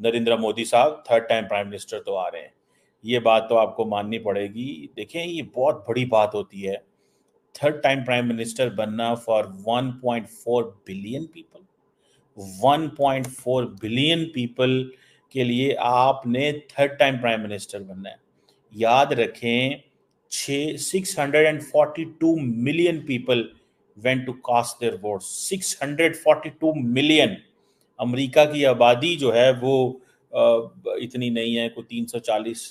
नरेंद्र मोदी साहब third time prime minister तो आ रहे हैं, ये बात तो आपको माननी पड़ेगी। देखें, ये बहुत बड़ी बात होती है, थर्ड टाइम प्राइम मिनिस्टर बनना for 1.4 billion people. 1.4 billion people के लिए आपने थर्ड टाइम प्राइम मिनिस्टर बनना है। याद रखें, 642 million people went to cast their vote. 642 million. America की आबादी जो है वो इतनी नहीं है, कोई 340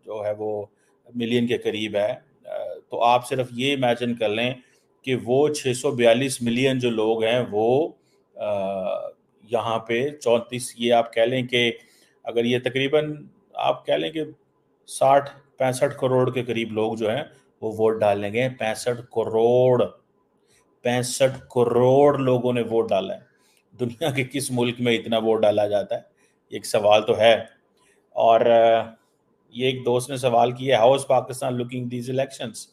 जो है वो मिलियन के करीब है। तो आप सिर्फ ये इमेजिन कर लें कि वो 642 मिलियन जो लोग हैं वो यहाँ पे 34, ये आप कह लें कि अगर ये तकरीबन आप कह लें कि 60-65 करोड़ के करीब लोग जो हैं वो वोट डालने गए। 65 करोड़ लोगों ने वोट डाला है। दुनिया के किस मुल्क में इतना वोट डाला जाता है, एक सवाल तो है। और ये एक दोस्त ने सवाल किया, how is Pakistan looking these elections.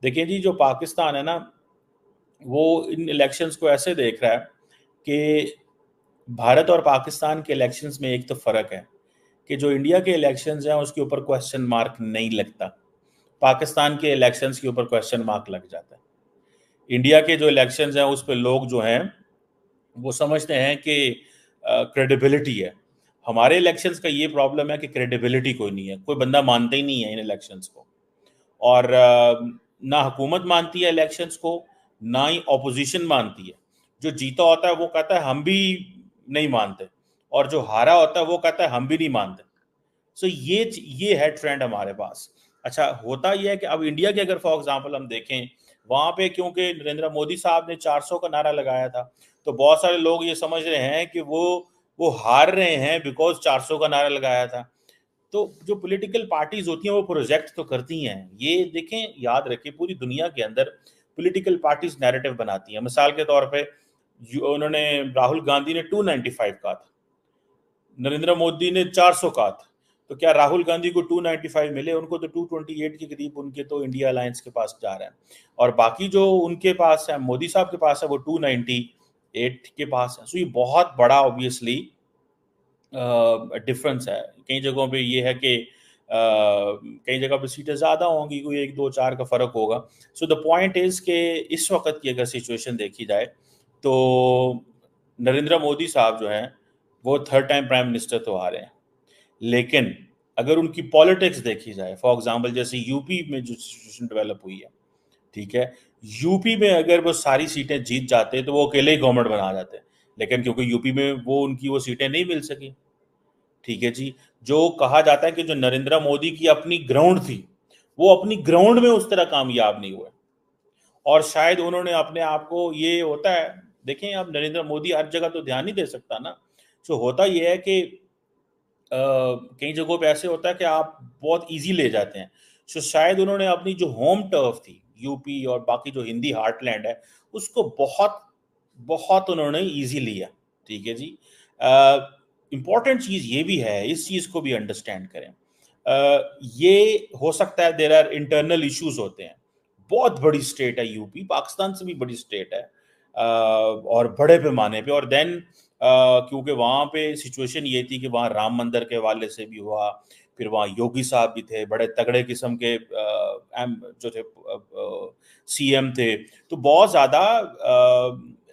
देखिए जी, जो पाकिस्तान है ना, वो इन इलेक्शंस को ऐसे देख रहा है कि भारत और पाकिस्तान के इलेक्शंस में एक तो फ़र्क है कि जो इंडिया के इलेक्शंस हैं उसके ऊपर क्वेश्चन मार्क नहीं लगता, पाकिस्तान के इलेक्शंस के ऊपर क्वेश्चन मार्क लग जाता है। इंडिया के जो इलेक्शंस हैं उस पर लोग जो हैं वो समझते हैं कि क्रेडिबिलिटी है। हमारे इलेक्शंस का ये प्रॉब्लम है कि क्रेडिबिलिटी कोई नहीं है, कोई बंदा मानता ही नहीं है इन इलेक्शंस को। और ना हुकूमत मानती है इलेक्शंस को, ना ही ऑपोजिशन मानती है। जो जीता होता है वो कहता है हम भी नहीं मानते, और जो हारा होता है वो कहता है हम भी नहीं मानते। सो ये है ट्रेंड हमारे पास। अच्छा, होता यह है कि अब इंडिया के अगर फॉर एग्जांपल हम देखें, वहां पे क्योंकि नरेंद्र मोदी साहब ने 400 का नारा लगाया था, तो बहुत सारे लोग ये समझ रहे हैं कि वो हार रहे हैं बिकॉज 400 का नारा लगाया था। तो जो पॉलिटिकल पार्टीज होती हैं वो प्रोजेक्ट तो करती हैं। ये देखें, याद रखें, पूरी दुनिया के अंदर पॉलिटिकल पार्टीज नैरेटिव बनाती हैं। मिसाल के तौर पे उन्होंने, राहुल गांधी ने 295 कहा था, नरेंद्र मोदी ने 400 कहा था। तो क्या राहुल गांधी को 295 मिले? उनको तो 228 के करीब उनके तो इंडिया अलायंस के पास जा रहे हैं, और बाकी जो उनके पास है, मोदी साहब के पास है, वो 298 के पास है। सो ये बहुत बड़ा ऑब्वियसली डिफरेंस है। कई जगहों पे ये है कि कई जगह पे सीटें ज़्यादा होंगी, कोई 1-2-4 का फ़र्क होगा। सो द पॉइंट इज़ कि इस वक्त की अगर सिचुएशन देखी जाए तो नरेंद्र मोदी साहब जो हैं वो थर्ड टाइम प्राइम मिनिस्टर तो आ रहे हैं, लेकिन अगर उनकी पॉलिटिक्स देखी जाए, फॉर एग्जांपल जैसे यूपी में जो सिचुएशन डेवलप हुई है, ठीक है, यूपी में अगर वो सारी सीटें जीत जाते तो वो अकेले ही गवर्नमेंट बना जाते, लेकिन क्योंकि यूपी में वो सीटें नहीं मिल सकी, ठीक है जी। जो कहा जाता है कि जो नरेंद्र मोदी की अपनी ग्राउंड थी, वो अपनी ग्राउंड में उस तरह कामयाब नहीं हुए, और शायद उन्होंने अपने आप को, ये होता है, देखें अब नरेंद्र मोदी हर जगह तो ध्यान नहीं दे सकता ना। सो होता ये है कि कई जगहों पे ऐसे होता है कि आप बहुत इजी ले जाते हैं। सो शायद उन्होंने अपनी जो होम टर्फ थी, यूपी और बाकी जो हिंदी हार्टलैंड है, उसको बहुत बहुत उन्होंने इजी लिया, ठीक है जी। इम्पॉर्टेंट चीज़ ये भी है, इस चीज़ को भी अंडरस्टैंड करें। ये हो सकता है देयर आर इंटरनल इश्यूज होते हैं। बहुत बड़ी स्टेट है यूपी, पाकिस्तान से भी बड़ी स्टेट है, और बड़े पैमाने पे। और देन क्योंकि वहाँ पे सिचुएशन ये थी कि वहाँ राम मंदिर के हवाले से भी हुआ, फिर वहाँ योगी साहब भी थे, बड़े तगड़े किस्म के जो थे सीएम थे, तो बहुत ज़्यादा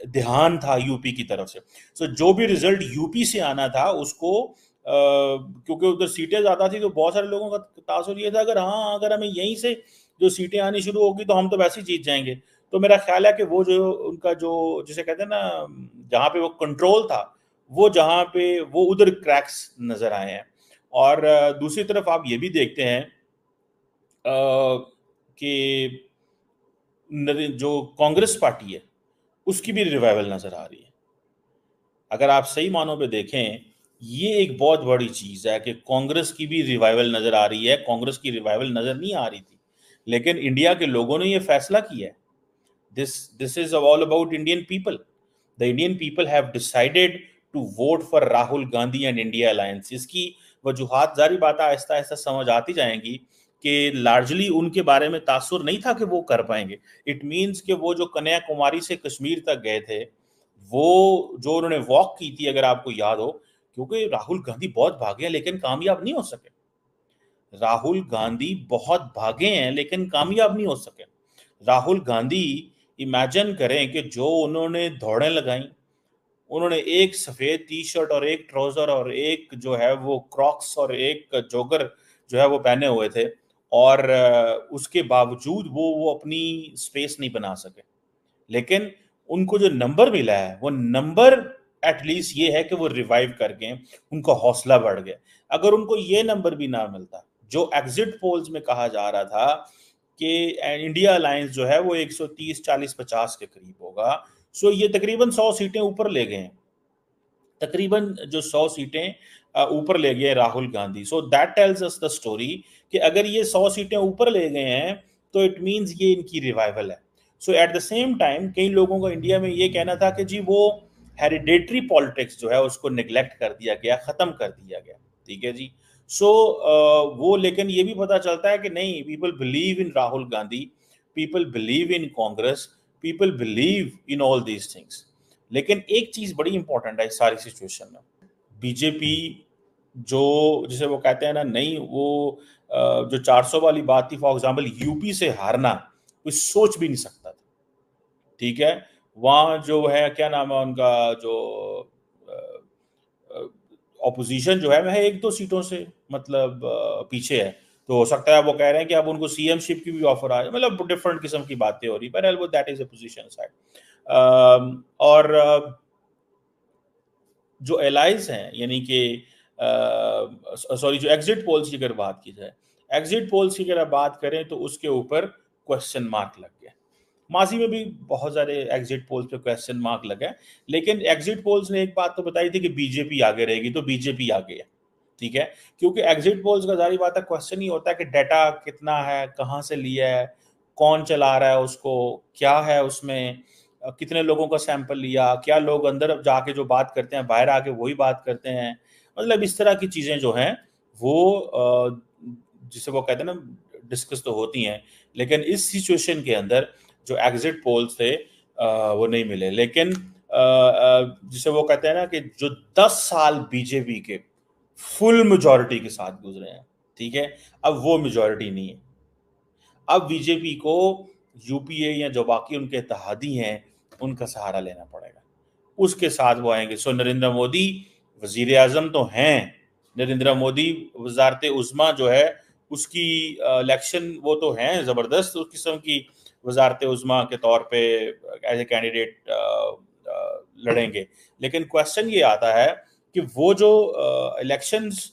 ध्यान था यूपी की तरफ से। सो जो भी रिजल्ट यूपी से आना था उसको, क्योंकि उधर सीटें ज़्यादा थी, तो बहुत सारे लोगों का तासुर ये था अगर हाँ, अगर हमें यहीं से जो सीटें आनी शुरू होगी तो हम तो वैसे ही जीत जाएंगे। तो मेरा ख्याल है कि वो जो उनका जो, जिसे कहते हैं ना, जहाँ पे वो कंट्रोल था, वो जहाँ पे वो उधर क्रैक्स नजर आए हैं। और दूसरी तरफ आप ये भी देखते हैं कि जो कांग्रेस पार्टी है उसकी भी रिवाइवल नजर आ रही है। अगर आप सही मानों पे देखें, ये एक बहुत बड़ी चीज है कि कांग्रेस की भी रिवाइवल नजर आ रही है। कांग्रेस की रिवाइवल नजर नहीं आ रही थी, लेकिन इंडिया के लोगों ने ये फैसला किया है। This is all about Indian people. The Indian people have decided to vote for Rahul Gandhi and India Alliance. इसकी वजूहात जारी बात आहिस्ता आहिस्ता समझ आती जाएंगी कि लार्जली उनके बारे में तासुर नहीं था कि वो कर पाएंगे। इट मीन्स कि वो जो कन्याकुमारी से कश्मीर तक गए थे, वो जो उन्होंने वॉक की थी, अगर आपको याद हो क्योंकि राहुल गांधी बहुत भागे हैं लेकिन कामयाब नहीं हो सके। राहुल गांधी बहुत भागे हैं लेकिन कामयाब नहीं हो सके। राहुल गांधी, इमेजिन करें कि जो उन्होंने दौड़ें लगाई, उन्होंने एक सफेद टी शर्ट और एक ट्राउजर और एक जो है वो क्रॉक्स और एक जॉगर जो है वो पहने हुए थे, और उसके बावजूद वो अपनी स्पेस नहीं बना सके। लेकिन उनको जो नंबर मिला है वो नंबर एटलीस्ट ये है कि वो रिवाइव कर गए, उनका हौसला बढ़ गया। अगर उनको ये नंबर भी ना मिलता, जो एग्जिट पोल्स में कहा जा रहा था कि इंडिया अलायंस जो है वो 130, 40, 50 के करीब होगा, सो ये तकरीबन 100 सीटें ऊपर ले गए हैं। तकरीबन जो 100 सीटें ऊपर ले गए Rahul Gandhi. So that tells us the story कि अगर ये 100 सीटें ऊपर ले गए हैं तो इट मींस ये इनकी रिवाइवल है। सो एट द सेम टाइम कई लोगों को इंडिया में ये कहना था कि जी वो हेरिडेटरी पॉलिटिक्स जो है उसको निगलेक्ट कर दिया गया, खत्म कर दिया गया। ठीक है जी। सो वो, लेकिन ये भी पता चलता है कि नहीं, people believe in Rahul Gandhi, people believe in Congress, people believe in all these things. लेकिन एक चीज बड़ी इंपॉर्टेंट है इस सारी सिचुएशन में, बीजेपी जो जिसे वो कहते हैं ना, नहीं वो जो 400 वाली बात थी, फॉर एग्जांपल यूपी से हारना कोई सोच भी नहीं सकता था। ठीक है, वहां जो है क्या नाम है उनका, जो ऑपोजिशन जो है वह 1-2 सीटों से मतलब पीछे है। तो हो सकता है वो कह रहे हैं कि अब उनको सीएम शिप की भी ऑफर आ जाए, मतलब डिफरेंट किस्म की बातें हो रही है, पर that is a position side. और जो एलाइज हैं, यानी कि सॉरी, जो एग्जिट पोल्स की अगर बात की जाए, एग्जिट पोल्स की अगर बात करें तो उसके ऊपर क्वेश्चन मार्क लग गया। माजी में भी बहुत सारे एग्जिट पोल्स पे क्वेश्चन मार्क लगे, लेकिन एग्जिट पोल्स ने एक बात तो बताई थी कि बीजेपी आगे रहेगी, तो बीजेपी आगे है। ठीक है, क्योंकि एग्जिट पोल्स का जारी बात है, क्वेश्चन ही होता है कि डाटा कितना है, कहाँ से लिया है, कौन चला रहा है उसको, क्या है उसमें, कितने लोगों का सैंपल लिया, क्या लोग अंदर जाके जो बात करते हैं बाहर आके वही बात करते हैं, मतलब इस तरह की चीजें जो हैं वो जिसे वो कहते हैं ना डिस्कस तो होती हैं, लेकिन इस सिचुएशन के अंदर जो एग्जिट पोल्स थे वो नहीं मिले। लेकिन जिसे वो कहते हैं ना कि जो 10 साल बीजेपी के फुल मेजॉरिटी के साथ गुजरे हैं, ठीक है, अब वो मेजॉरिटी नहीं है। अब बीजेपी को यूपीए या जो बाकी उनके इत्तेहादी हैं उनका सहारा लेना पड़ेगा, उसके साथ वो आएंगे। सो नरेंद्र मोदी वजीर आजम तो हैं, नरेंद्र मोदी वजारत उज़्मा जो है उसकी इलेक्शन वो तो हैं, ज़बरदस्त उस किस्म की वजारत उज़्मा के तौर पे एज ए कैंडिडेट लड़ेंगे। लेकिन क्वेश्चन ये आता है कि वो जो इलेक्शंस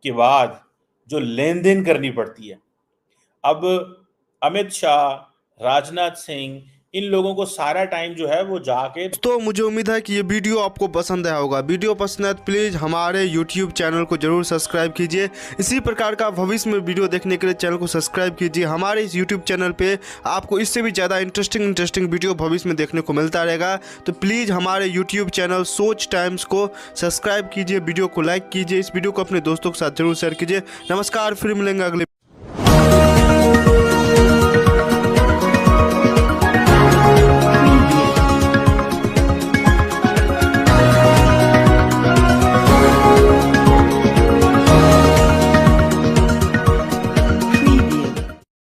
के बाद जो लेन देन करनी पड़ती है, अब अमित शाह, राजनाथ सिंह, इन लोगों को सारा टाइम जो है वो जाके। तो मुझे उम्मीद है कि ये वीडियो आपको पसंद आया होगा। वीडियो पसंद है तो प्लीज़ हमारे YouTube चैनल को जरूर सब्सक्राइब कीजिए। इसी प्रकार का भविष्य में वीडियो देखने के लिए चैनल को सब्सक्राइब कीजिए। हमारे इस YouTube चैनल पे आपको इससे भी ज़्यादा इंटरेस्टिंग वीडियो भविष्य में देखने को मिलता रहेगा। तो प्लीज़ हमारे YouTube चैनल सोच टाइम्स को सब्सक्राइब कीजिए, वीडियो को लाइक कीजिए, इस वीडियो को अपने दोस्तों के साथ जरूर शेयर कीजिए। नमस्कार, फिर मिलेंगे अगले